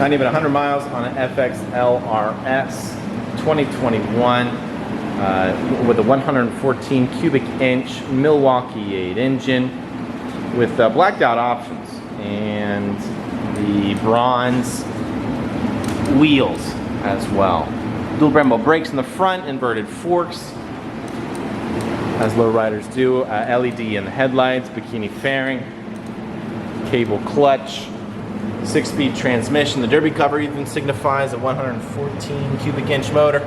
Not even 100 miles on an FXLRS 2021 with a 114 cubic inch Milwaukee-Eight engine with blacked out options and the bronze wheels as well. Dual Brembo brakes in the front, inverted forks, as lowriders do. LED in the headlights, bikini fairing, cable clutch, 6-speed transmission. The derby cover even signifies a 114 cubic inch motor.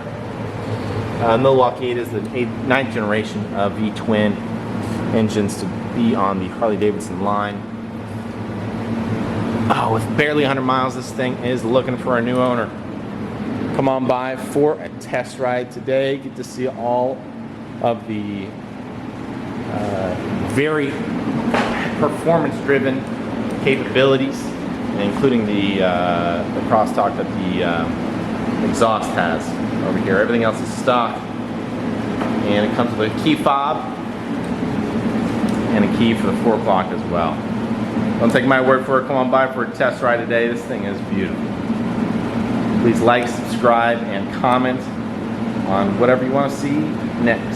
Milwaukee-Eight is the 9th generation of V-twin engines to be on the Harley-Davidson line. Oh, with barely 100 miles, this thing is looking for a new owner. Come on by for a test ride today. Get to see all of the very performance-driven capabilities, including the crosstalk that the exhaust has over here. Everything else is stock, and it comes with a key fob and a key for the 4 o'clock as well. Don't take my word for it. Come on by for a test ride today. This thing is beautiful. Please like, subscribe, and comment on whatever you want to see next.